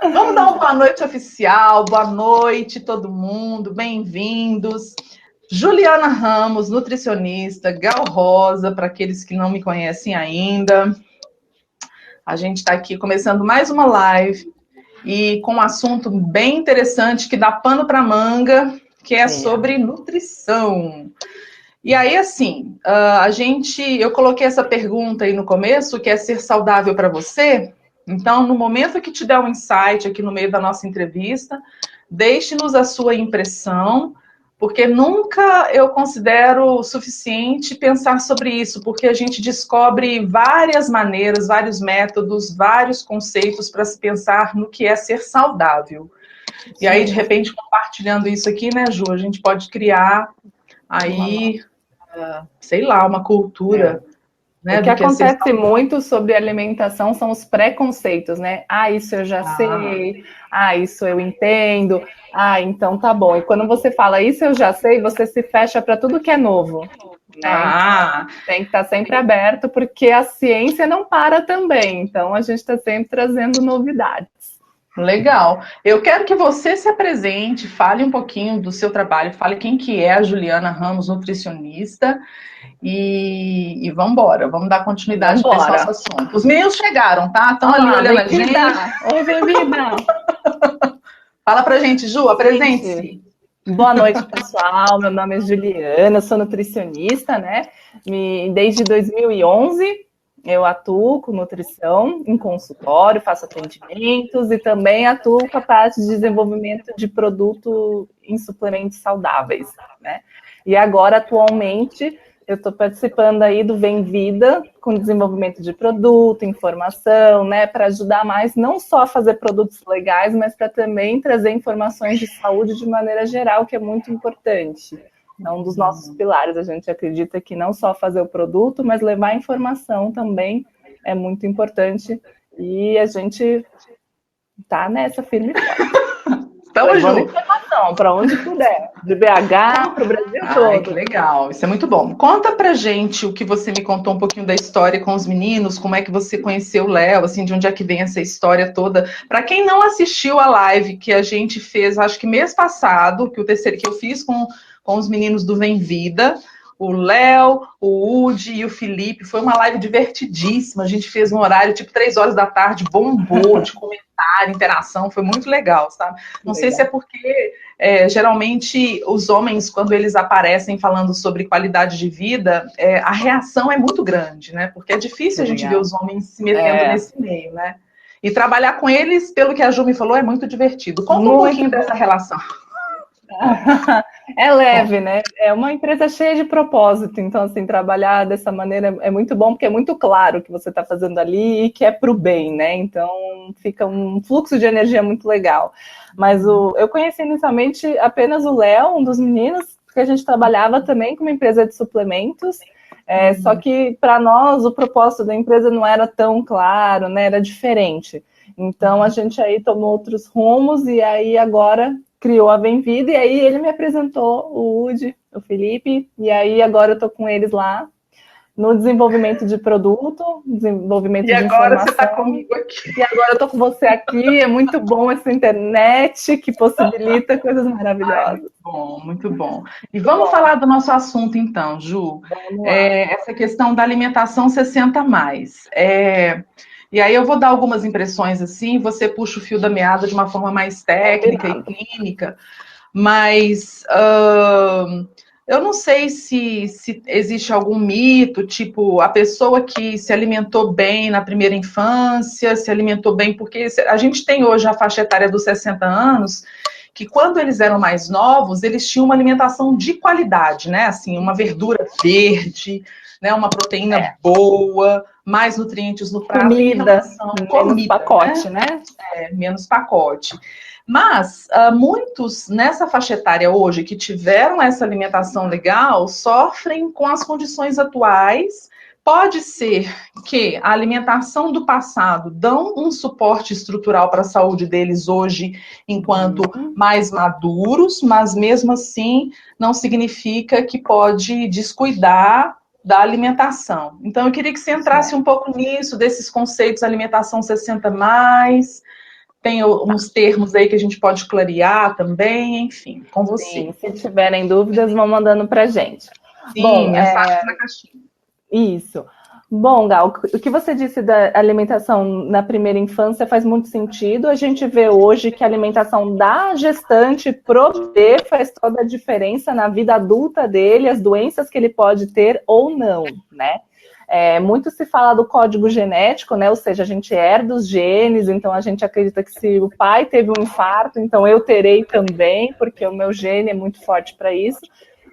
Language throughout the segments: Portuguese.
Vamos dar uma boa noite oficial, boa noite todo mundo, bem-vindos. Juliana Ramos, nutricionista, Gal Rosa, para aqueles que não me conhecem ainda. A gente está aqui começando mais uma live e com um assunto bem interessante que dá pano para manga, que é sobre nutrição. E aí, assim, eu coloquei essa pergunta aí no começo, que é ser saudável para você. Então, no momento que te der um insight aqui no meio da nossa entrevista, deixe-nos a sua impressão, porque nunca eu considero suficiente pensar sobre isso, porque a gente descobre várias maneiras, vários métodos, vários conceitos para se pensar no que é ser saudável. E aí, de repente, compartilhando isso aqui, né, Ju, a gente pode criar aí, sei lá, uma cultura, né, O que do que é ser acontece saudável. muito sobre alimentação são os preconceitos, né? Ah, isso eu já sei. Ah, isso eu entendo. Ah, então tá bom. E quando você fala isso eu já sei, você se fecha para tudo que é novo, né? Então tem que estar sempre aberto, porque a ciência não para também. Então a gente está sempre trazendo novidades. Legal. Eu quero que você se apresente, fale um pouquinho do seu trabalho, fale quem que é a Juliana Ramos, nutricionista, e vamos embora, vamos dar continuidade para esse nosso assunto. Os meninos chegaram, tá? Estão ali olhando a gente. Oi, bem-vinda! Fala pra gente, Ju, apresente-se. Boa noite, pessoal. Meu nome é Juliana, sou nutricionista, né? Desde 2011 eu atuo com nutrição em consultório, faço atendimentos e também atuo com a parte de desenvolvimento de produto em suplementos saudáveis, né? E agora, atualmente, eu estou participando aí do Vem Vida, com desenvolvimento de produto, informação, né, para ajudar mais, não só a fazer produtos legais, mas para também trazer informações de saúde de maneira geral, que é muito importante. É um dos nossos pilares. A gente acredita que não só fazer o produto, mas levar informação também é muito importante. E a gente está nessa firme e forte. Levando informação para onde puder, de BH para o Brasil todo. Ai, que legal, isso é muito bom. Conta pra gente o que você me contou um pouquinho da história com os meninos, como é que você conheceu o Léo, assim, de onde é que vem essa história toda. Para quem não assistiu a live que a gente fez, acho que mês passado, que eu fiz com os meninos do Vem Vida, o Léo, o Udi e o Felipe, foi uma live divertidíssima. A gente fez um horário tipo 3 horas da tarde, bombou de comentário, interação, foi muito legal, sabe? Não sei se é porque geralmente os homens, quando eles aparecem falando sobre qualidade de vida, a reação é muito grande, né? Porque é difícil a gente ver os homens se metendo nesse meio, né? E trabalhar com eles, pelo que a Ju me falou, é muito divertido. Conta um pouquinho dessa relação. É leve, né? É uma empresa cheia de propósito, então, assim, trabalhar dessa maneira é muito bom, porque é muito claro o que você está fazendo ali e que é para o bem, né? Então, fica um fluxo de energia muito legal. Mas eu conheci inicialmente apenas o Léo, um dos meninos, porque a gente trabalhava também com uma empresa de suplementos, só que para nós o propósito da empresa não era tão claro, né? Era diferente. Então, a gente aí tomou outros rumos e aí agora criou a Vem Vida, e aí ele me apresentou o Udi, o Felipe, e aí agora eu estou com eles lá no desenvolvimento de produto, desenvolvimento de informação. E agora você está comigo aqui. E agora eu estou com você aqui, é muito bom essa internet que possibilita coisas maravilhosas. Ai, muito bom, muito bom. E vamos falar do nosso assunto então, Ju. Essa questão da alimentação 60+. E aí eu vou dar algumas impressões assim, você puxa o fio da meada de uma forma mais técnica e clínica, mas eu não sei se existe algum mito, tipo, a pessoa que se alimentou bem na primeira infância, se alimentou bem, porque a gente tem hoje a faixa etária dos 60 anos, que quando eles eram mais novos, eles tinham uma alimentação de qualidade, né? Assim, uma verdura verde, né? Uma proteína boa, mais nutrientes no prato. Comida, menos pacote, né? Menos pacote. Mas muitos nessa faixa etária hoje que tiveram essa alimentação legal sofrem com as condições atuais. Pode ser que a alimentação do passado dão um suporte estrutural para a saúde deles hoje, enquanto mais maduros, mas mesmo assim não significa que pode descuidar da alimentação. Então, eu queria que você entrasse um pouco nisso, desses conceitos alimentação 60+, tem uns termos aí que a gente pode clarear também, enfim, com você. Sim, se tiverem dúvidas, vão mandando para a gente. Sim, Bom, mensagem na caixinha. Isso. Bom, Gal, o que você disse da alimentação na primeira infância faz muito sentido. A gente vê hoje que a alimentação da gestante pro bebê faz toda a diferença na vida adulta dele, as doenças que ele pode ter ou não, né? Muito se fala do código genético, né? Ou seja, a gente herda os genes, então a gente acredita que se o pai teve um infarto, então eu terei também, porque o meu gene é muito forte para isso.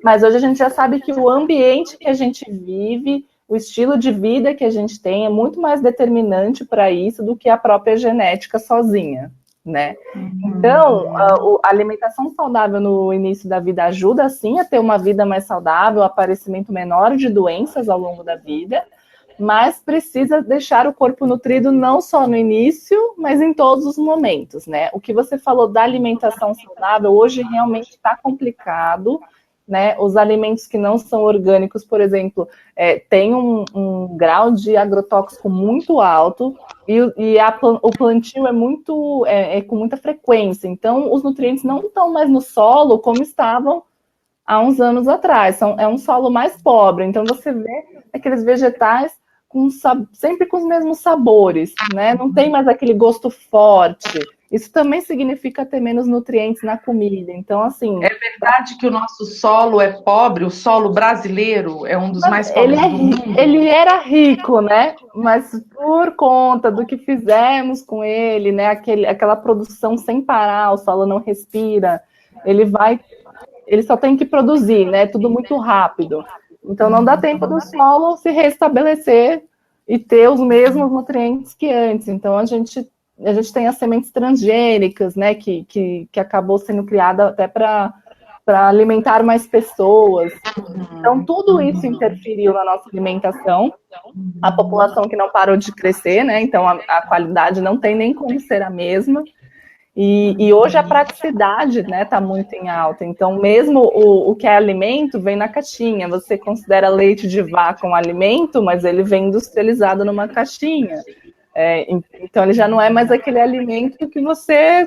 Mas hoje a gente já sabe que o ambiente que a gente vive, o estilo de vida que a gente tem é muito mais determinante para isso do que a própria genética sozinha, né? Então, a alimentação saudável no início da vida ajuda, sim, a ter uma vida mais saudável, aparecimento menor de doenças ao longo da vida, mas precisa deixar o corpo nutrido não só no início, mas em todos os momentos, né? O que você falou da alimentação saudável, hoje realmente está complicado, né? Os alimentos que não são orgânicos, por exemplo, têm um grau de agrotóxico muito alto e o plantio é com muita frequência. Então, os nutrientes não estão mais no solo como estavam há uns anos atrás. É um solo mais pobre. Então, você vê aqueles vegetais sempre com os mesmos sabores, né? Não tem mais aquele gosto forte. Isso também significa ter menos nutrientes na comida. Então, assim. É verdade que o nosso solo é pobre, o solo brasileiro é um dos mais pobres do mundo. Ele era rico, né? Mas por conta do que fizemos com ele, né? Aquela produção sem parar, o solo não respira, ele só tem que produzir, né? Tudo muito rápido. Então não dá tempo do solo se restabelecer e ter os mesmos nutrientes que antes. Então a gente tem as sementes transgênicas, né? Que acabou sendo criada até para alimentar mais pessoas. Então, tudo isso interferiu na nossa alimentação. A população que não parou de crescer, né? Então, a qualidade não tem nem como ser a mesma. E hoje a praticidade, né, está muito em alta. Então, mesmo o que é alimento vem na caixinha. Você considera leite de vaca um alimento, mas ele vem industrializado numa caixinha. Então, ele já não é mais aquele alimento que você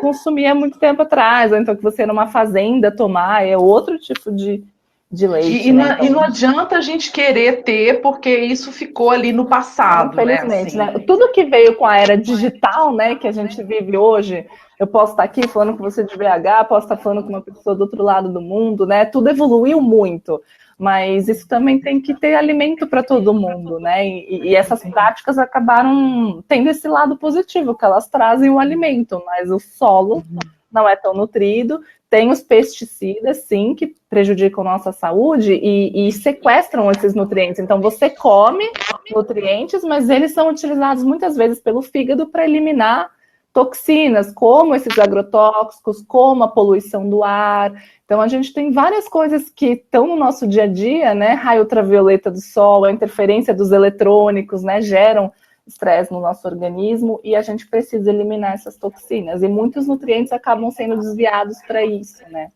consumia muito tempo atrás, ou então que você numa fazenda tomar, é outro tipo de leite. E não adianta a gente querer ter, porque isso ficou ali no passado, infelizmente, né? Assim. Tudo que veio com a era digital, né, que a gente vive hoje, eu posso estar aqui falando com você de BH, posso estar falando com uma pessoa do outro lado do mundo, né? Tudo evoluiu muito. Mas isso também tem que ter alimento para todo mundo, né? E essas práticas acabaram tendo esse lado positivo, que elas trazem o alimento, mas o solo não é tão nutrido. Tem os pesticidas, sim, que prejudicam nossa saúde e sequestram esses nutrientes. Então, você come nutrientes, mas eles são utilizados muitas vezes pelo fígado para eliminar toxinas, como esses agrotóxicos, como a poluição do ar. Então, a gente tem várias coisas que estão no nosso dia a dia, né? Raio ultravioleta do sol, a interferência dos eletrônicos, né? Geram estresse no nosso organismo e a gente precisa eliminar essas toxinas. E muitos nutrientes acabam sendo desviados para isso, né?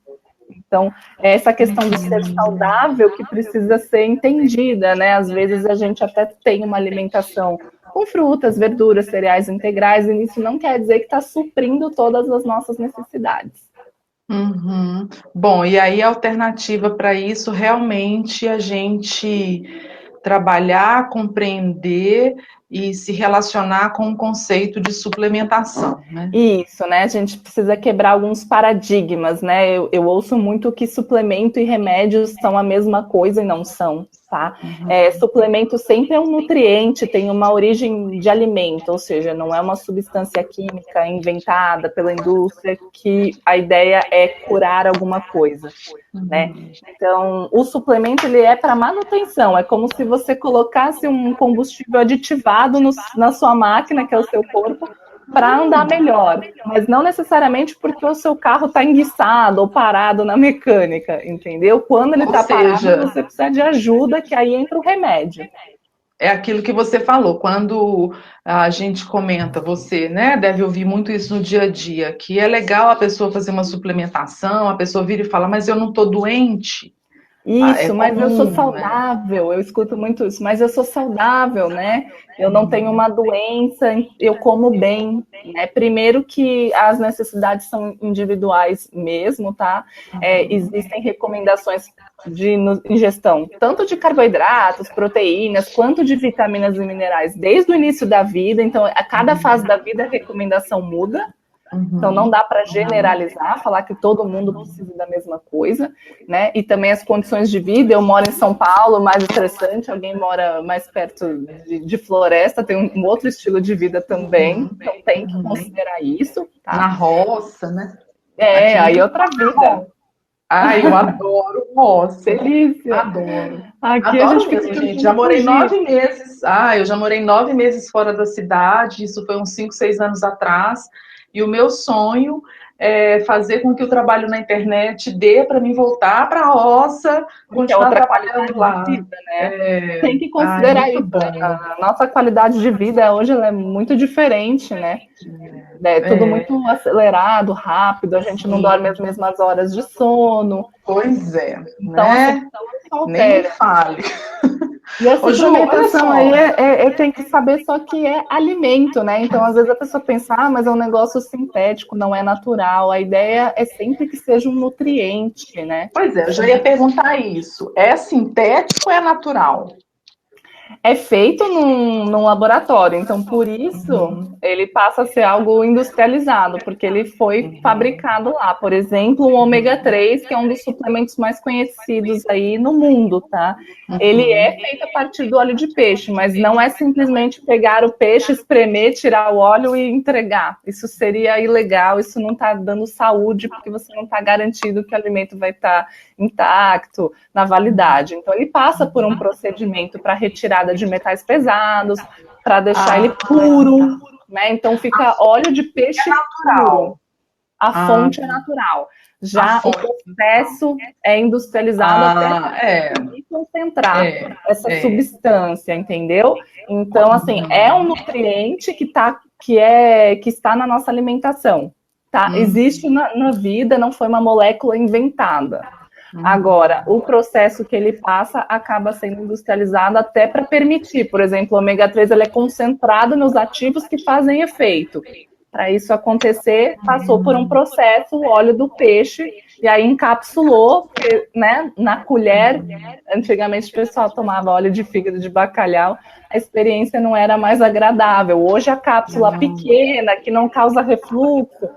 Então, é essa questão de ser saudável que precisa ser entendida, né? Às vezes a gente até tem uma alimentação com frutas, verduras, cereais integrais, e isso não quer dizer que está suprindo todas as nossas necessidades. Bom, e aí a alternativa para isso realmente a gente trabalhar, compreender e se relacionar com o conceito de suplementação, né? Isso, né? A gente precisa quebrar alguns paradigmas, né? Eu ouço muito que suplemento e remédios são a mesma coisa e não são, tá? Suplemento sempre é um nutriente, tem uma origem de alimento, ou seja, não é uma substância química inventada pela indústria que a ideia é curar alguma coisa, né? Então, o suplemento, ele é para manutenção, é como se você colocasse um combustível aditivado na sua máquina, que é o seu corpo, para andar melhor, mas não necessariamente porque o seu carro está enguiçado ou parado na mecânica, entendeu? Quando ele está parado, você precisa de ajuda, que aí entra o remédio. É aquilo que você falou, quando a gente comenta, você, né, deve ouvir muito isso no dia a dia, que é legal a pessoa fazer uma suplementação, a pessoa vira e fala, mas eu não estou doente. Isso, mas eu sou comum, saudável, né? eu escuto muito isso, mas eu sou saudável, né? Eu não tenho uma doença, eu como bem, né? Primeiro que as necessidades são individuais mesmo, tá? Existem recomendações de ingestão, tanto de carboidratos, proteínas, quanto de vitaminas e minerais, desde o início da vida. Então, a cada fase da vida a recomendação muda. Então, não dá para generalizar, falar que todo mundo precisa da mesma coisa, né? E também as condições de vida. Eu moro em São Paulo, mais estressante, alguém mora mais perto de floresta, tem um outro estilo de vida também, então tem que considerar isso, tá? Na roça, né? Aí outra vida. Ai, eu adoro roça. Delícia. Adoro. Aqui a Adoro gente fica mesmo, gente. Já tentando morei fugir. 9 meses. Eu já morei 9 meses fora da cidade. Isso foi uns 5, 6 anos atrás. E o meu sonho é fazer com que o trabalho na internet dê para mim voltar para a roça, Que é continuar outra trabalhando qualidade de lá. vida, né? Tem que Ai, considerar muito isso. bom. A nossa qualidade de vida hoje ela é muito diferente, né? É tudo muito acelerado, rápido, a gente não dorme as mesmas horas de sono. Pois é, Então a né? suplementação Nem me altera. fale. E a Ô, Ju, olha suplementação só. aí tem que saber só que é alimento, né? Então, às vezes a pessoa pensa, mas é um negócio sintético, não é natural. A ideia é sempre que seja um nutriente, né? Pois é, eu já ia perguntar isso. É sintético ou é natural? É feito num laboratório, então por isso ele passa a ser algo industrializado, porque ele foi fabricado lá. Por exemplo, o ômega 3, que é um dos suplementos mais conhecidos aí no mundo, tá? Ele é feito a partir do óleo de peixe, mas não é simplesmente pegar o peixe, espremer, tirar o óleo e entregar. Isso seria ilegal, isso não está dando saúde, porque você não está garantido que o alimento vai estar intacto, na validade. Então, ele passa por um procedimento para retirada de metais pesados, para deixar ele puro, né? Então, fica óleo de peixe puro. A fonte é natural. Já o processo é industrializado até conseguir concentrar essa substância, entendeu? Então, assim, é um nutriente que está na nossa alimentação, tá? Existe na vida, não foi uma molécula inventada. Agora, o processo que ele passa acaba sendo industrializado até para permitir, por exemplo, o ômega 3 ele é concentrado nos ativos que fazem efeito. Para isso acontecer, passou por um processo, o óleo do peixe, e aí encapsulou, porque, né, na colher, antigamente o pessoal tomava óleo de fígado de bacalhau, a experiência não era mais agradável. Hoje a cápsula pequena, que não causa refluxo,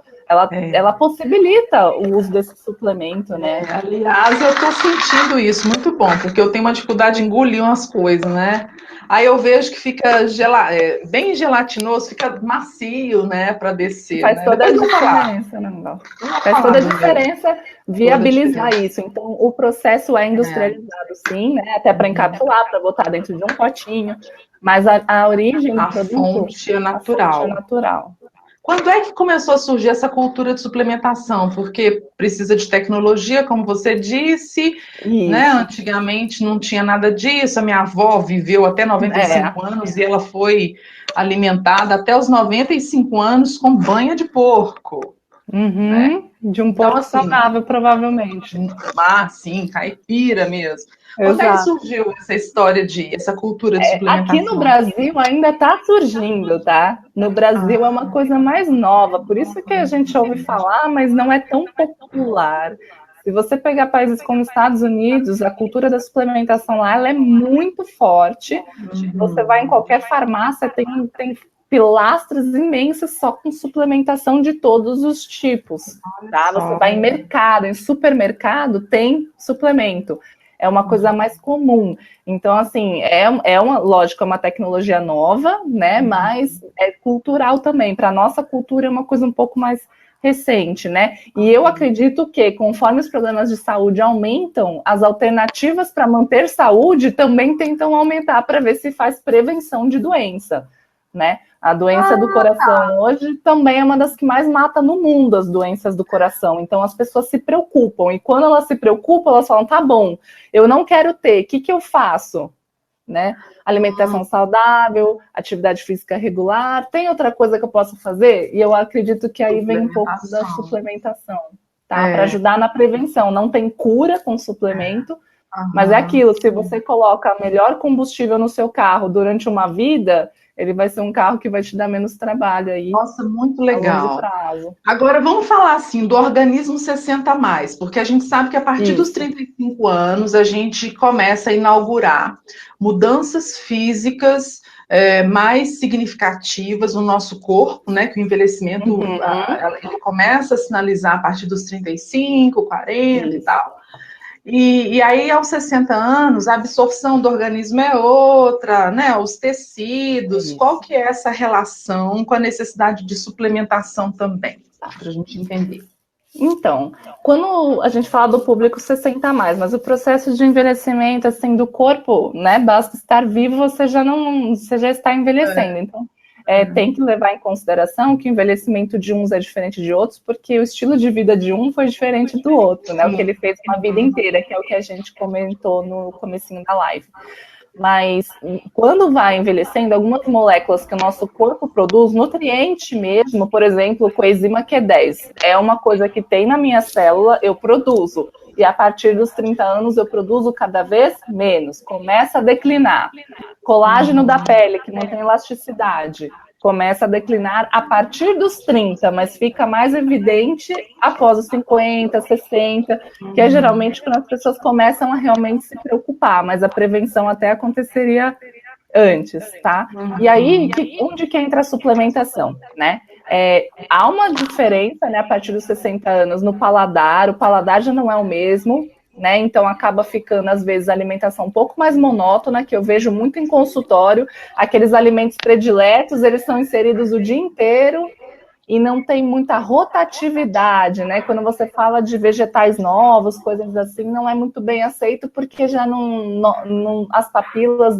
ela possibilita o uso desse suplemento, né? Aliás, eu tô sentindo isso, muito bom, porque eu tenho uma dificuldade em engolir umas coisas, né? Aí eu vejo que fica bem gelatinoso, fica macio, né, para descer, Faz né? toda a Depois eu vou falar. diferença, né? Faz toda a diferença viabilizar isso. Então, o processo é industrializado, sim, né? Até para encapsular, para botar dentro de um potinho, mas a origem do produto, fonte é natural. A fonte é natural. Quando é que começou a surgir essa cultura de suplementação? Porque precisa de tecnologia, como você disse, né? Antigamente não tinha nada disso. A minha avó viveu até 95 anos e ela foi alimentada até os 95 anos com banha de porco. Né? De um porco saudável, provavelmente. Sim, caipira mesmo. Quando é que surgiu essa cultura de suplementação? Aqui no Brasil ainda está surgindo, tá? No Brasil é uma coisa mais nova, por isso que a gente ouve falar, mas não é tão popular. Se você pegar países como Estados Unidos, a cultura da suplementação lá ela é muito forte. Você vai em qualquer farmácia, tem pilastras imensas só com suplementação de todos os tipos. Tá? Você vai em mercado, em supermercado, tem suplemento. É uma coisa mais comum. Então, assim, lógico, é uma tecnologia nova, né? Mas é cultural também. Para a nossa cultura é uma coisa um pouco mais recente, né? E eu acredito que, conforme os problemas de saúde aumentam, as alternativas para manter saúde também tentam aumentar para ver se faz prevenção de doença, né? A doença do coração hoje também é uma das que mais mata no mundo, as doenças do coração. Então, as pessoas se preocupam. E quando elas se preocupam, elas falam, tá bom, eu não quero ter, o que eu faço? Né? Alimentação saudável, atividade física regular, tem outra coisa que eu posso fazer? E eu acredito que aí vem um pouco da suplementação, tá? Para ajudar na prevenção. Não tem cura com suplemento, Mas é aquilo, se você coloca melhor combustível no seu carro durante uma vida, ele vai ser um carro que vai te dar menos trabalho aí. Nossa, muito a longo legal. prazo. Agora, vamos falar assim do organismo 60 a mais, porque a gente sabe que a partir dos Isso. 35 anos a gente começa a inaugurar mudanças físicas mais significativas no nosso corpo, né? Que o envelhecimento ele começa a sinalizar a partir dos 35, 40 Isso. e tal. E aí, aos 60 anos, a absorção do organismo é outra, né? Os tecidos, Isso. qual que é essa relação com a necessidade de suplementação também, tá? Para a gente entender. Então, quando a gente fala do público 60 a mais, mas o processo de envelhecimento, assim, do corpo, né? Basta estar vivo, você já está envelhecendo. Então, tem que levar em consideração que o envelhecimento de uns é diferente de outros, porque o estilo de vida de um foi diferente do outro, né? O que ele fez uma vida inteira, que é o que a gente comentou no comecinho da live. Mas quando vai envelhecendo, algumas moléculas que o nosso corpo produz, nutriente mesmo, por exemplo, coenzima Q10, é uma coisa que tem na minha célula, eu produzo. E a partir dos 30 anos eu produzo cada vez menos, começa a declinar. Colágeno da pele, que não tem elasticidade, começa a declinar a partir dos 30, mas fica mais evidente após os 50, 60, que é geralmente quando as pessoas começam a realmente se preocupar, mas a prevenção até aconteceria antes, tá? E aí, onde que entra a suplementação, né? Há uma diferença, né, a partir dos 60 anos no paladar, o paladar já não é o mesmo, né? Então acaba ficando, às vezes, a alimentação um pouco mais monótona, que eu vejo muito em consultório, aqueles alimentos prediletos, eles são inseridos o dia inteiro e não tem muita rotatividade, né? Quando você fala de vegetais novos, coisas assim, não é muito bem aceito, porque já as papilas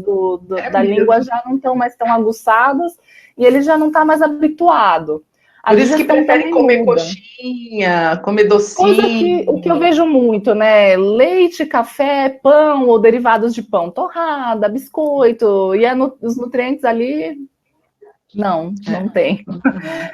da língua já não estão mais tão aguçadas e ele já não está mais habituado. Por isso que prefere comer coxinha, comer docinho. O que eu vejo muito, né? Leite, café, pão ou derivados de pão, torrada, biscoito, e os nutrientes ali, não tem.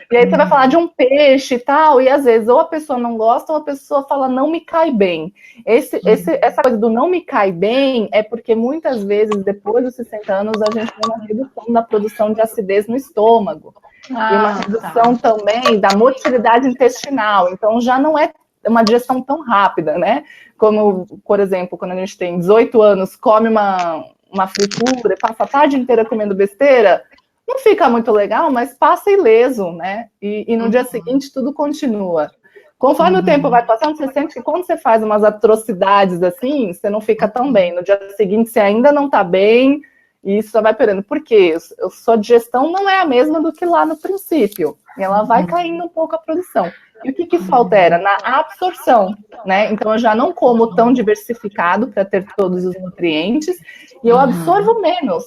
E aí você vai falar de um peixe e tal, e às vezes ou a pessoa não gosta ou a pessoa fala não me cai bem. Essa coisa do não me cai bem é porque muitas vezes, depois dos 60 anos, a gente tem uma redução da produção de acidez no estômago. E uma redução também da motilidade intestinal. Então, já não é uma digestão tão rápida, né? Como, por exemplo, quando a gente tem 18 anos, come uma fritura e passa a tarde inteira comendo besteira, não fica muito legal, mas passa ileso, né? E no dia seguinte tudo continua. Conforme o tempo vai passando, você sente que quando você faz umas atrocidades assim, você não fica tão bem. No dia seguinte, você ainda não tá bem, e isso só vai perdendo. Por quê? Sua digestão não é a mesma do que lá no princípio. E ela vai caindo um pouco a produção. E o que isso altera? Na absorção, né? Então, eu já não como tão diversificado para ter todos os nutrientes, e eu absorvo menos,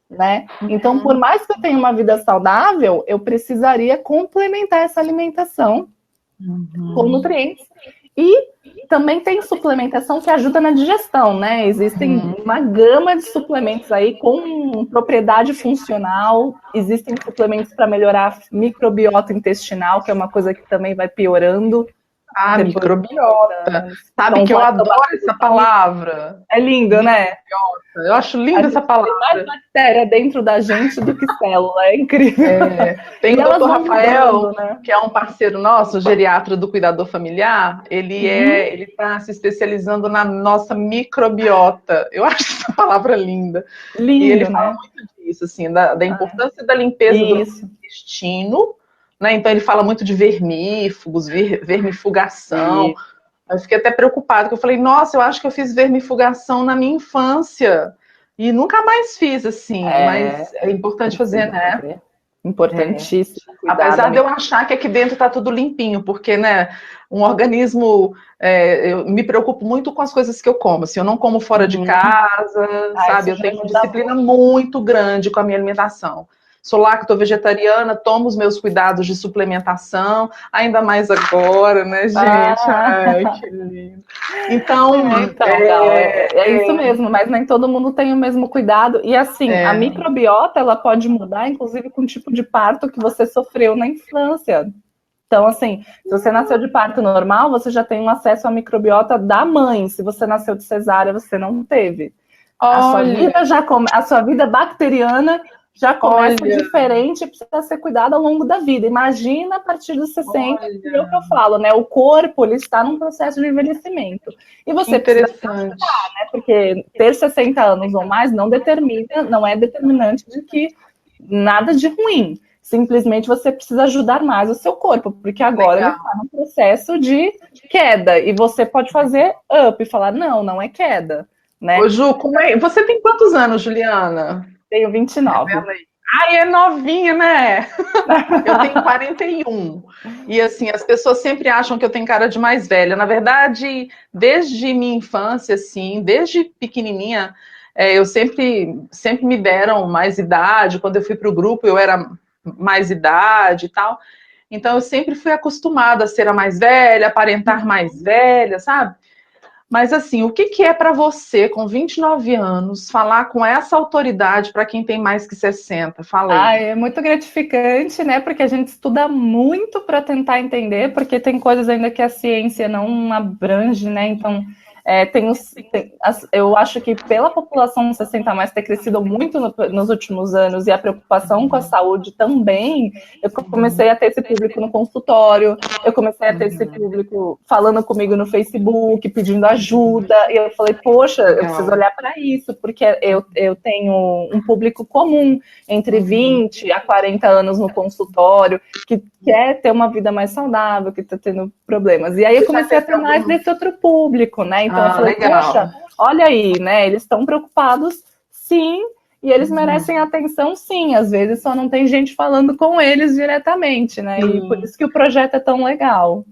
né? Então, por mais que eu tenha uma vida saudável, eu precisaria complementar essa alimentação com nutrientes. E também tem suplementação que ajuda na digestão, né? Existem uma gama de suplementos aí com propriedade funcional. Existem suplementos para melhorar a microbiota intestinal, que é uma coisa que também vai piorando. Microbiota. Sabe que eu adoro essa palavra. É lindo, né? Eu acho linda essa palavra. Tem mais bactéria dentro da gente do que célula, é incrível. Tem o doutor Rafael, né? Que é um parceiro nosso, geriatra do cuidador familiar, ele está se especializando na nossa microbiota. Eu acho essa palavra linda. Lindo, e ele fala muito disso, assim, da importância da limpeza do intestino, né? Então ele fala muito de vermífugos, vermifugação. Eu fiquei até preocupada, porque eu falei, nossa, eu acho que eu fiz vermifugação na minha infância. E nunca mais fiz, assim. Mas é importante fazer, né? Importantíssimo. Apesar de eu achar que aqui dentro tá tudo limpinho, porque, né, um organismo... eu me preocupo muito com as coisas que eu como. Assim, eu não como fora de casa, sabe? Eu tenho uma disciplina muito grande com a minha alimentação. Sou lacto-vegetariana, tomo os meus cuidados de suplementação, ainda mais agora, né, gente? Ai, que lindo. Então, é isso mesmo, mas nem todo mundo tem o mesmo cuidado. E assim, a microbiota, ela pode mudar, inclusive, com o tipo de parto que você sofreu na infância. Então, assim, se você nasceu de parto normal, você já tem um acesso à microbiota da mãe. Se você nasceu de cesárea, você não teve. A sua vida bacteriana já começa diferente e precisa ser cuidada ao longo da vida. Imagina a partir dos 60, que é o que eu falo, né? O corpo, ele está num processo de envelhecimento. E você precisa cuidar, né? Porque ter 60 anos ou mais não é determinante de que nada de ruim. Simplesmente você precisa ajudar mais o seu corpo, porque agora ele está num processo de queda, e você pode fazer up e falar, não é queda, né? Ô, Ju, você tem quantos anos, Juliana? Tenho 29. Ai, é novinha, né? Eu tenho 41. E assim, as pessoas sempre acham que eu tenho cara de mais velha. Na verdade, desde minha infância, assim, desde pequenininha, eu sempre me deram mais idade. Quando eu fui para o grupo, eu era mais idade e tal. Então, eu sempre fui acostumada a ser a mais velha, aparentar mais velha, sabe? Mas assim, o que é para você, com 29 anos, falar com essa autoridade para quem tem mais que 60? Fala aí. É muito gratificante, né? Porque a gente estuda muito para tentar entender, porque tem coisas ainda que a ciência não abrange, né? Então, eu acho que pela população 60 mais ter crescido muito nos últimos anos e a preocupação com a saúde também, eu comecei a ter esse público no consultório, eu comecei a ter esse público falando comigo no Facebook, pedindo ajuda, e eu falei, poxa, eu preciso olhar para isso, porque eu tenho um público comum, entre 20 a 40 anos no consultório, que quer ter uma vida mais saudável, que está tendo problemas. E aí eu comecei a ter mais desse outro público, né? Então eu falei, legal. Poxa, olha aí, né? Eles estão preocupados, sim, e eles merecem atenção, sim. Às vezes só não tem gente falando com eles diretamente, né? E por isso que o projeto é tão legal.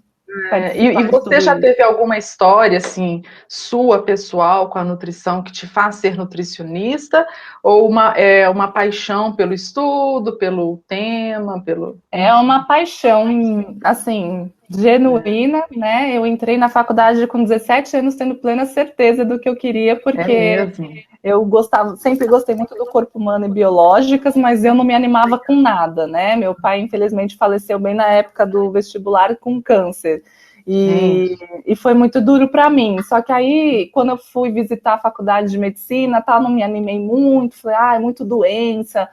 E você já teve alguma história, assim, sua, pessoal, com a nutrição, que te faz ser nutricionista? Ou uma paixão pelo estudo, pelo tema, pelo... É uma paixão, assim, genuína, né? Eu entrei na faculdade com 17 anos tendo plena certeza do que eu queria, porque eu sempre gostei muito do corpo humano e biológicas, mas eu não me animava com nada, né? Meu pai, infelizmente, faleceu bem na época do vestibular com câncer. E foi muito duro para mim. Só que aí, quando eu fui visitar a faculdade de medicina, não me animei muito. Falei, é muito doença,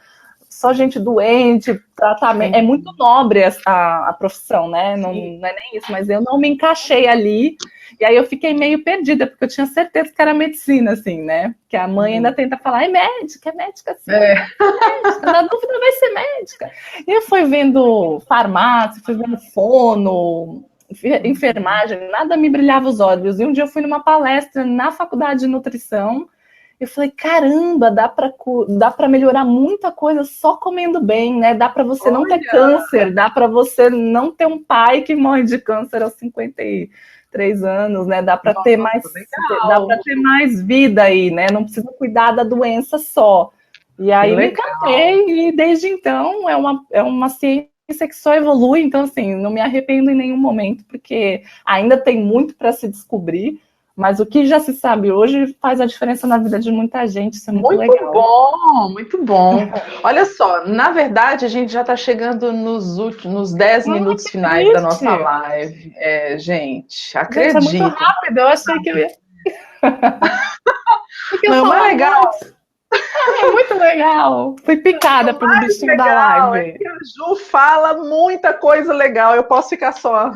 só gente doente, tratamento. É muito nobre a profissão, né? Não é nem isso, mas eu não me encaixei ali. E aí eu fiquei meio perdida, porque eu tinha certeza que era medicina, assim, né? Que a mãe ainda tenta falar, é médica, sim. Médica, na dúvida vai ser médica. E eu fui vendo farmácia, fui vendo fono, enfermagem, nada me brilhava os olhos. E um dia eu fui numa palestra na faculdade de nutrição. Eu falei, caramba, dá para melhorar muita coisa só comendo bem, né? Dá para você não ter câncer, dá para você não ter um pai que morre de câncer aos 53 anos, né? Dá para ter mais vida aí, né? Não precisa cuidar da doença só. E aí me encantei, e desde então é uma ciência que só evolui, então assim, não me arrependo em nenhum momento, porque ainda tem muito para se descobrir. Mas o que já se sabe hoje faz a diferença na vida de muita gente, isso é muito legal. Muito bom. Olha só, na verdade, a gente já está chegando nos 10 minutos finais da nossa live. Gente, acredita. Gente, é muito rápido, eu achei que eu ia... Não, é legal. É muito legal. Fui picada pelo bichinho da live. É que a Ju fala muita coisa legal, eu posso ficar só...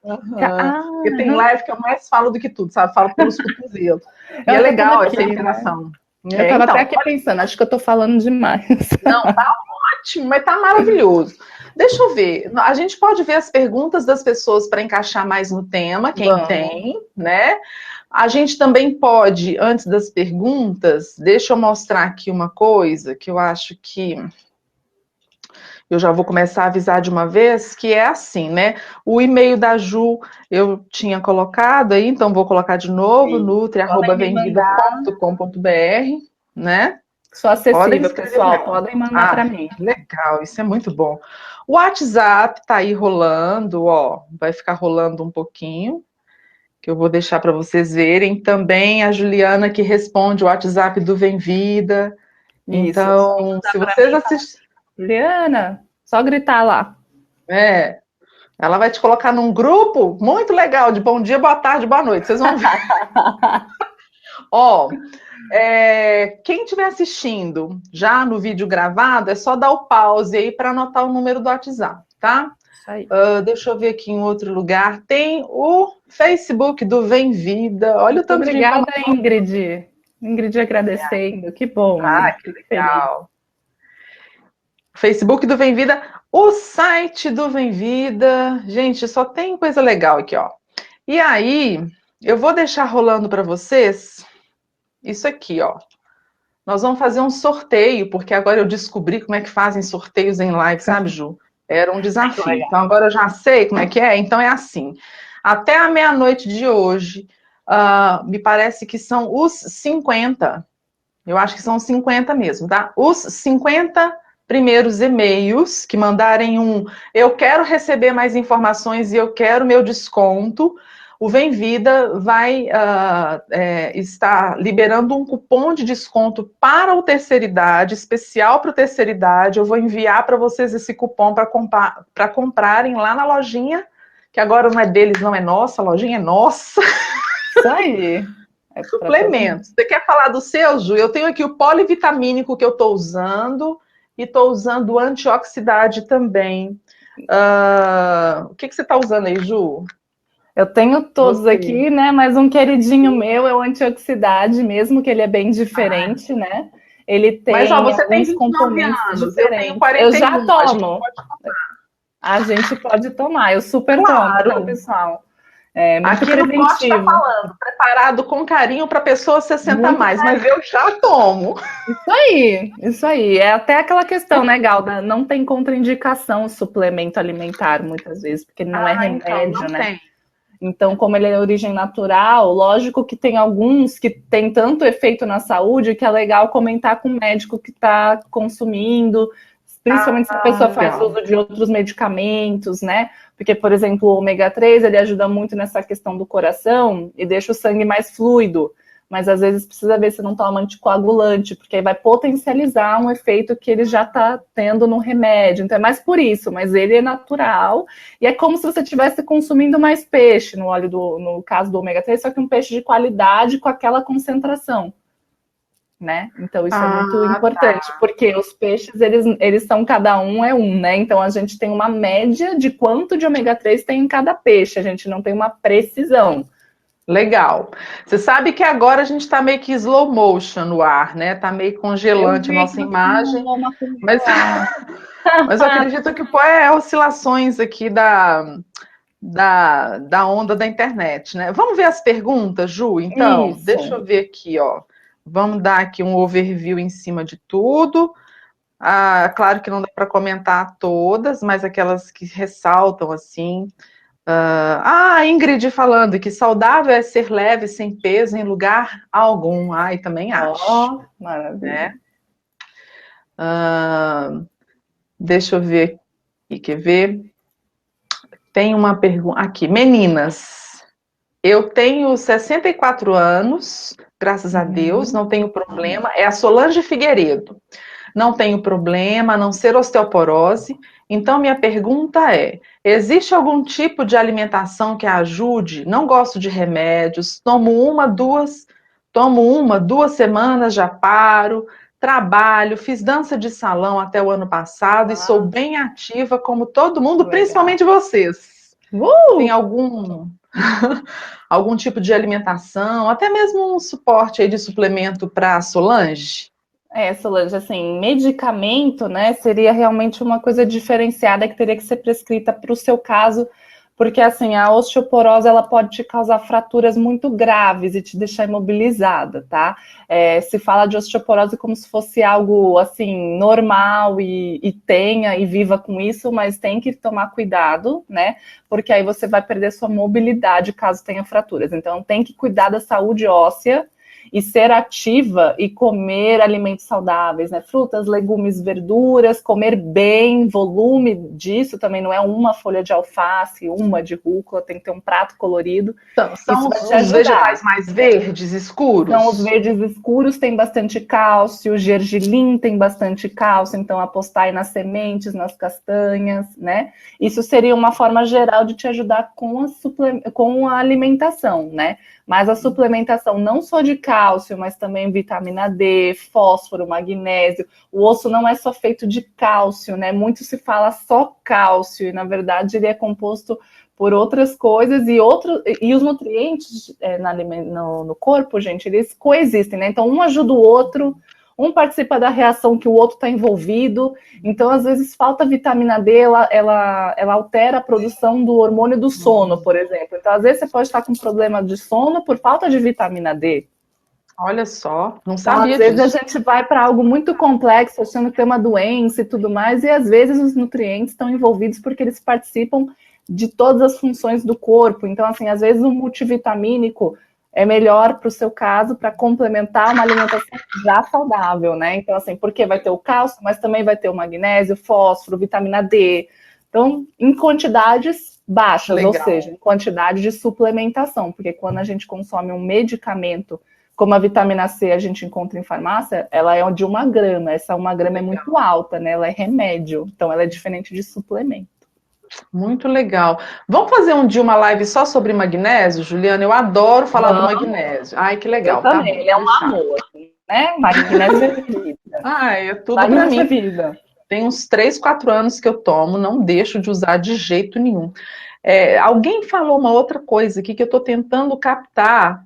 Porque tem live que eu mais falo do que tudo, sabe? Falo pelos cotovelos. E é legal essa interação. Eu estava até aqui pensando, acho que eu estou falando demais. Não, tá ótimo, mas tá maravilhoso. Deixa eu ver. A gente pode ver as perguntas das pessoas para encaixar mais no tema, quem tem, né? A gente também pode, antes das perguntas, deixa eu mostrar aqui uma coisa que eu acho que eu já vou começar a avisar de uma vez, que é assim, né? O e-mail da Ju eu tinha colocado aí, então vou colocar de novo, nutri@bemvida.com.br, né? Sou acessível, pessoal, podem mandar para mim. Legal, isso é muito bom. O WhatsApp tá aí rolando, ó, vai ficar rolando um pouquinho, que eu vou deixar para vocês verem. Também a Juliana que responde o WhatsApp do Vem Vida. Então, se vocês assistirem... Juliana, só gritar lá. Ela vai te colocar num grupo muito legal de bom dia, boa tarde, boa noite. Vocês vão ver. Ó, quem estiver assistindo já no vídeo gravado, é só dar o pause aí para anotar o número do WhatsApp, tá? Isso aí. Deixa eu ver aqui em outro lugar. Tem o Facebook do Vem Vida. Olha o tanto de Obrigada, informação. Ingrid. Ingrid agradecendo. Que bom, Ah, Ingrid. que Fico feliz. legal. Facebook do Vem Vida, o site do Vem Vida. Gente, só tem coisa legal aqui, ó. E aí, eu vou deixar rolando para vocês isso aqui, ó. Nós vamos fazer um sorteio, porque agora eu descobri como é que fazem sorteios em live, sabe, Ju? Era um desafio. Então agora eu já sei como é que é. Então é assim. Até a meia-noite de hoje, me parece que são os 50. Eu acho que são 50 mesmo, tá? Os 50 primeiros e-mails que mandarem eu quero receber mais informações e eu quero meu desconto. O Vem Vida vai estar liberando um cupom de desconto para o Terceira Idade, especial para o Terceira Idade. Eu vou enviar para vocês esse cupom para comprarem lá na lojinha, que agora não é deles, não é nossa, a lojinha é nossa. Isso aí. Suplementos. Você quer falar do seu, Ju? Eu tenho aqui o polivitamínico que eu estou usando e estou usando o antioxidante também. O que você está usando aí, Ju? Eu tenho todos aqui, né? Mas um queridinho meu é o antioxidante, mesmo que ele é bem diferente, né? Ele tem Mas, você tem alguns 29 componentes anos, diferentes. eu tenho 41. Eu já tomo. A gente pode tomar, eu super tomo, tá, pessoal? É muito aqui preventivo. No pote está falando, preparado com carinho para pessoas 60 muito mais, mas eu já tomo. Isso aí. É até aquela questão, né, Galda? Não tem contraindicação o suplemento alimentar, muitas vezes, porque ele não é remédio, então, não né? Tem. Então, como ele é de origem natural, lógico que tem alguns que tem tanto efeito na saúde que é legal comentar com o médico que está consumindo, principalmente se a pessoa faz uso de outros medicamentos, né? Porque, por exemplo, o ômega 3, ele ajuda muito nessa questão do coração e deixa o sangue mais fluido. Mas às vezes precisa ver se não toma anticoagulante, porque aí vai potencializar um efeito que ele já está tendo no remédio. Então é mais por isso, mas ele é natural e é como se você estivesse consumindo mais peixe no óleo no caso do ômega 3, só que um peixe de qualidade com aquela concentração. Né? Então isso é muito importante, porque os peixes, eles são, cada um é um, né? Então a gente tem uma média de quanto de ômega 3 tem em cada peixe, a gente não tem uma precisão. Legal. Você sabe que agora a gente está meio que slow motion no ar, né? Tá meio congelante a nossa imagem. Mas eu acredito que oscilações aqui da onda da internet, né? Vamos ver as perguntas, Ju? Então, deixa eu ver aqui, ó. Vamos dar aqui um overview em cima de tudo. Claro que não dá para comentar todas, mas aquelas que ressaltam assim. Ingrid falando que saudável é ser leve, sem peso, em lugar algum. Ai, também acho. Maravilha. Né? Deixa eu ver aqui, quer ver? Tem uma pergunta aqui. Meninas, eu tenho 64 anos, graças a Deus, não tenho problema. É a Solange Figueiredo. Não tenho problema, a não ser osteoporose. Então, minha pergunta é: existe algum tipo de alimentação que ajude? Não gosto de remédios, tomo uma, duas semanas, já paro. Trabalho, fiz dança de salão até o ano passado e sou bem ativa, como todo mundo, legal. Principalmente vocês. Tem algum tipo de alimentação, até mesmo um suporte aí de suplemento para Solange? Solange, assim, medicamento, né, seria realmente uma coisa diferenciada que teria que ser prescrita para o seu caso, porque, assim, a osteoporose, ela pode te causar fraturas muito graves e te deixar imobilizada, tá? Se fala de osteoporose como se fosse algo, assim, normal e tenha e viva com isso, mas tem que tomar cuidado, né? Porque aí você vai perder sua mobilidade caso tenha fraturas. Então, tem que cuidar da saúde óssea. e ser ativa e comer alimentos saudáveis, né? Frutas, legumes, verduras, comer bem, volume disso também não é uma folha de alface, uma de rúcula, tem que ter um prato colorido. São os vegetais mais verdes, escuros? São os verdes escuros, tem bastante cálcio, gergelim tem bastante cálcio, então apostar aí nas sementes, nas castanhas, né? Isso seria uma forma geral de te ajudar com a alimentação, né? Mas a suplementação não só de cálcio, mas também vitamina D, fósforo, magnésio. O osso não é só feito de cálcio, né? Muito se fala só cálcio, e na verdade ele é composto por outras coisas e os nutrientes no corpo, gente, eles coexistem, né? Então um ajuda o outro, um participa da reação que o outro está envolvido. Então, às vezes, falta vitamina D, ela altera a produção do hormônio do sono, por exemplo. Então, às vezes, você pode estar com problema de sono por falta de vitamina D. Olha só, não sabia então, às vezes disso. a gente vai para algo muito complexo, achando que tem uma doença e tudo mais, e às vezes os nutrientes estão envolvidos porque eles participam de todas as funções do corpo. Então, assim, às vezes um multivitamínico é melhor para o seu caso, para complementar uma alimentação já saudável, né? Então, assim, porque vai ter o cálcio, mas também vai ter o magnésio, fósforo, vitamina D. Então, em quantidades baixas, Legal. ou seja, em quantidade de suplementação, porque quando a gente consome um medicamento, como a vitamina C a gente encontra em farmácia, ela é de 1 grama. Essa 1 grama é muito alta, né? Ela é remédio, então ela é diferente de suplemento. Muito legal. Vamos fazer um dia uma live só sobre magnésio, Juliana? Eu adoro falar do magnésio. Ai, que legal. Eu também, Tá, ele é um amor, né? Magnésio é vida. É tudo Magnésio pra mim. É vida. Tem uns 3, 4 anos que eu tomo, não deixo de usar de jeito nenhum. Alguém falou uma outra coisa aqui que eu estou tentando captar.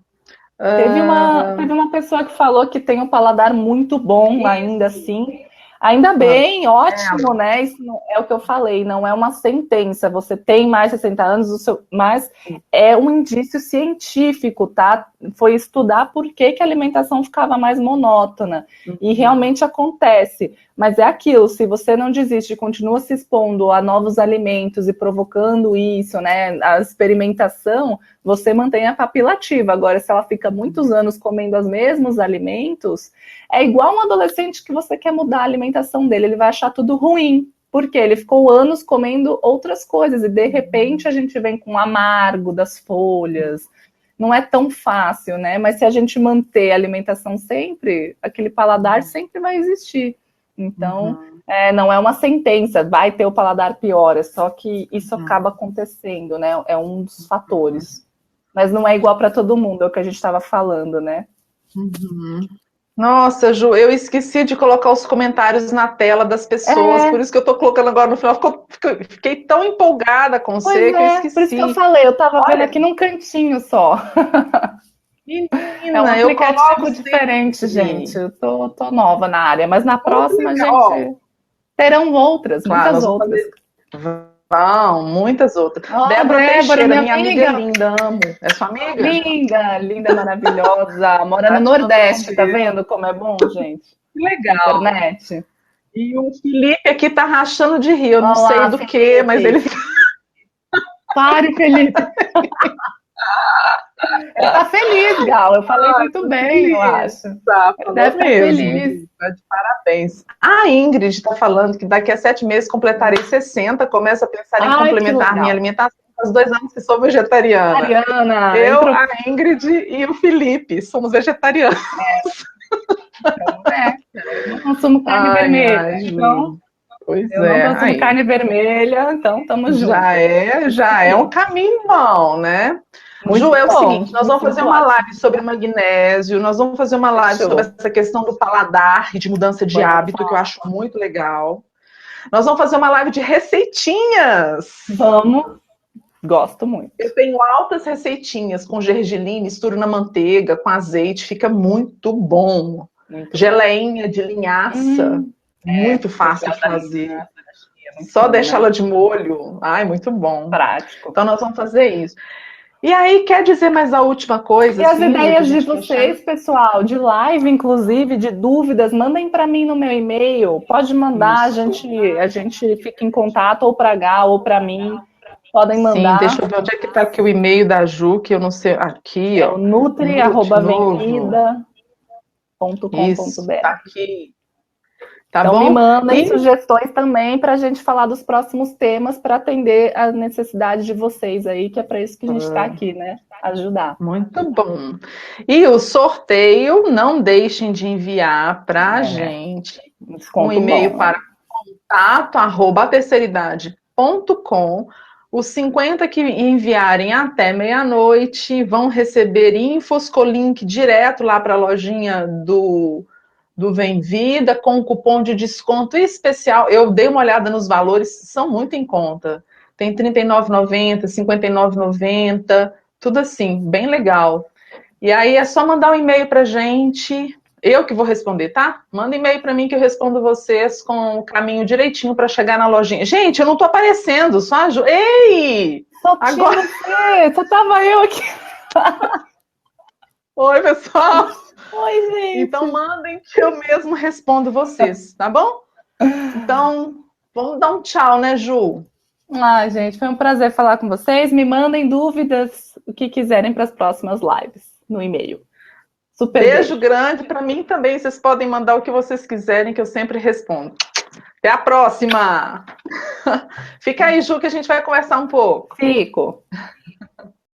Teve uma pessoa que falou que tem um paladar muito bom ainda assim. Ainda bem, ótimo, né? Isso é o que eu falei, não é uma sentença. Você tem mais de 60 anos, mas é um indício científico, tá? Foi estudar por que a alimentação ficava mais monótona. E realmente acontece. Mas é aquilo, se você não desiste, continua se expondo a novos alimentos e provocando isso, né? A experimentação, você mantém a papila ativa. Agora, se ela fica muitos anos comendo os mesmos alimentos, é igual um adolescente que você quer mudar a alimentação dele, ele vai achar tudo ruim, porque ele ficou anos comendo outras coisas, e de repente a gente vem com o amargo das folhas. Não é tão fácil, né? Mas se a gente manter a alimentação sempre, aquele paladar sempre vai existir. Então, não é uma sentença, vai ter o paladar pior, é só que isso acaba acontecendo, né? É um dos fatores. Mas não é igual para todo mundo, é o que a gente estava falando, né? Nossa, Ju, eu esqueci de colocar os comentários na tela das pessoas, por isso que eu tô colocando agora no final. Fiquei tão empolgada com você que eu esqueci. Por isso que eu falei, eu tava vendo aqui num cantinho só. Menina, é um aplicativo eu diferente, gente. Eu tô nova na área, mas na próxima, gente, terão outras, claro, muitas outras. Vão, muitas outras. Débora Teixeira, minha amiga linda, amo. É sua amiga? Linda, maravilhosa. Mora no Nordeste, tá vendo como é bom, gente? Que legal. Internet. E o Felipe aqui tá rachando de rir, eu não sei do que, mas ele... Pare, Felipe. Ele tá feliz, Gal. Eu falei muito bem, eu acho. Ele deve estar feliz. Tá de parabéns. A Ingrid está falando que daqui a 7 meses completarei 60, começo a pensar em complementar minha alimentação. Faz 2 anos que sou vegetariana. Eu, a Ingrid e o Felipe somos vegetarianos. Eu não consumo carne vermelha. Então, eu não consumo carne vermelha, então estamos juntos. Já é um caminho bom, né? Ju, é o seguinte, nós vamos fazer uma live sobre magnésio, nós vamos fazer uma live sobre essa questão do paladar e de mudança de hábito, que eu acho muito legal. Nós vamos fazer uma live de receitinhas. Vamos. Gosto muito. Eu tenho altas receitinhas com gergelim, misturo na manteiga, com azeite, fica muito bom. Geleinha de linhaça, muito fácil de fazer. Só deixar ela de molho. Ai, muito bom. Prático. Então nós vamos fazer isso. E aí, quer dizer mais a última coisa? E as ideias de vocês, pessoal, de live, inclusive, de dúvidas, mandem para mim no meu e-mail. Pode mandar, a gente fica em contato, ou para Gal, ou para mim. Podem mandar. Sim, deixa eu ver onde é que está aqui o e-mail da Ju, que eu não sei. Aqui, ó. Nutri@venvida. Isso, tá aqui. Tá então, bom? me mandem sugestões também para a gente falar dos próximos temas para atender a necessidade de vocês aí, que é para isso que a gente está aqui, né? Ajudar. Muito bom. E o sorteio, não deixem de enviar para a gente um e-mail para contato@aterceiridade.com. Os 50 que enviarem até meia-noite vão receber infos com link direto lá para a lojinha do Vem Vida, com cupom de desconto especial. Eu dei uma olhada nos valores, são muito em conta. Tem R$ 39,90, R$ 59,90, tudo assim, bem legal. E aí é só mandar um e-mail para a gente, eu que vou responder, tá? Manda um e-mail para mim que eu respondo vocês com o caminho direitinho para chegar na lojinha. Gente, eu não tô aparecendo, só ajuda. Ei! Só tinha Agora... só tava eu aqui. Oi, pessoal! Oi, gente! Então mandem que eu mesmo respondo vocês, tá bom? Então, vamos dar um tchau, né, Ju? Gente, foi um prazer falar com vocês. Me mandem dúvidas, o que quiserem para as próximas lives no e-mail. Super beijo grande para mim também. Vocês podem mandar o que vocês quiserem, que eu sempre respondo. Até a próxima! Fica aí, Ju, que a gente vai conversar um pouco. Fico.